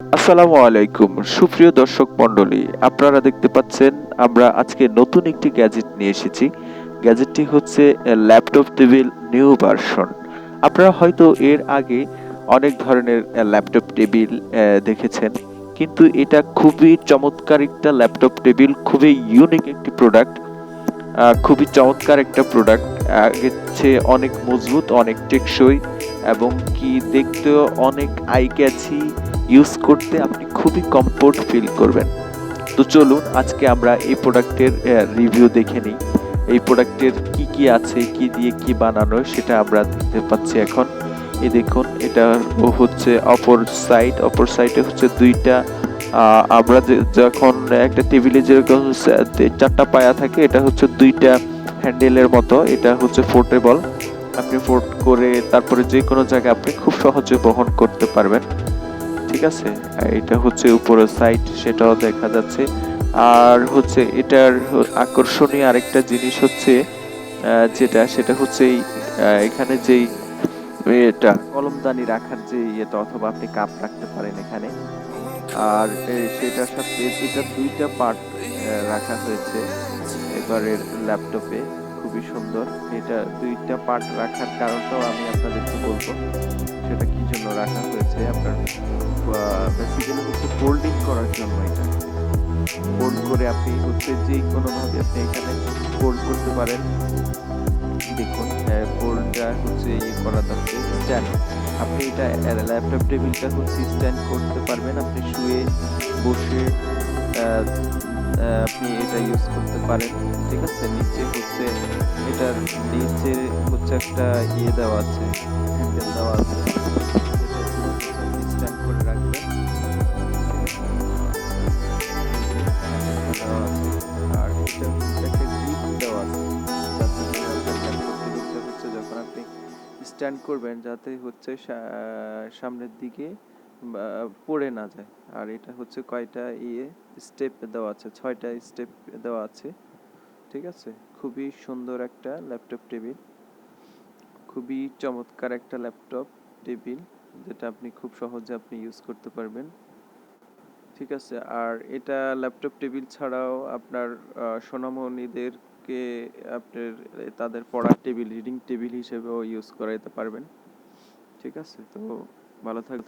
আসসালামু আলাইকুম সুপ্রিয় দর্শক মণ্ডলী, আপনারা দেখতে পাচ্ছেন আমরা আজকে নতুন একটি গ্যাজেট নিয়ে এসেছি। গ্যাজেটটি হচ্ছে ল্যাপটপ টেবিল নিউ ভার্সন। আপনারা হয়তো এর আগে অনেক ধরনের ল্যাপটপ টেবিল দেখেছেন, কিন্তু এটা খুবই চমৎকার একটা ল্যাপটপ টেবিল, খুবই ইউনিক একটি প্রোডাক্ট। খুবই চমৎকার একটা প্রোডাক্ট। আগের চেয়ে অনেক মজবুত, অনেক টেকসই এবং কি দেখতেও অনেক আই ক্যাচি। ইউজ করতে আপনি খুবই কমফোর্ট ফিল করবেন। তো চলুন আজকে আমরা এই প্রোডাক্টের রিভিউ দেখে নিই। এই প্রোডাক্টের কি কি আছে, কি দিয়ে কি বানানো সেটা আমরা দেখতে পাচ্ছি এখন। এই দেখুন, এটা হচ্ছে অপর সাইডে হচ্ছে দুইটা আমরা যখন একটা টেবিলে যেরকম চারটা পায়া থাকে, এটা হচ্ছে দুইটা হ্যান্ডেলের মতো। এটা হচ্ছে ফোল্ডেবল, আপনি ফোল্ড করে তারপরে যে কোনো জায়গায় আপনি খুব সহজে বহন করতে পারবেন। ঠিক আছে, এটা হচ্ছে উপরের সাইড, সেটাও দেখা যাচ্ছে। আর হচ্ছে এটার আকর্ষণীয় আরেকটা জিনিস হচ্ছে সেটা হচ্ছে এখানে যেই এটা কলমদানি রাখার যে ইয়েটা, অথবা আপনি কাপ রাখতে পারেন এখানে। আর সেটার সাথে এটা দুইটা পার্ট রাখা হয়েছে এবারের ল্যাপটপে, খুবই সুন্দর। এটা দুইটা পার্ট রাখার কারণটাও আমি আপনাদেরকে বলবো, সেটা কি জন্য রাখা হয়েছে। আপনার বেসিক্যালি হচ্ছে ফোল্ডিং করার জন্য। এটা ফোল্ড করে আপনি হচ্ছে যে কোনো ভাবে আপনি এখানে ফোল্ড করতে পারেন। দেখুন, ফোল্ডটা হচ্ছে ইয়ে করা যাচ্ছে স্ট্যান্ড। আপনি এটা ল্যাপটপ টেবিলটা হচ্ছে স্ট্যান্ড করতে পারবেন, আপনি শুয়ে বসে আপনি এটা ইউজ করতে পারেন। ঠিক আছে, নিচে হচ্ছে এটার নিচে হচ্ছে একটা ইয়ে দেওয়া আছে, হ্যান্ডেল দেওয়া আছে, স্ট্যান্ড করে রাখবেন। দেওয়া আছে। আর এটা হচ্ছে একটা গ্রিপ দেওয়া আছে, যাতে করে আপনার ল্যাপটপ টেবিলটা হচ্ছে যখন আপনি স্ট্যান্ড করবেন, যাতে হচ্ছে সামনের দিকে পড়ে না যায়। আর এটা হচ্ছে কয়টা স্টেপ দেওয়া আছে, 6টা স্টেপ দেওয়া আছে। ঠিক আছে, খুবই সুন্দর একটা ল্যাপটপ টেবিল, খুবই চমৎকার একটা ল্যাপটপ টেবিল, যেটা আপনি খুব সহজে আপনি ইউজ করতে পারবেন। ঠিক আছে, আর এটা ল্যাপটপ টেবিল ছাড়াও আপনার সোনামণিদেরকে আপনার তাদের পড়ার টেবিল, রিডিং টেবিল হিসেবেও ইউজ করাইতে পারবেন। ঠিক আছে, তো ভালো থাকবেন।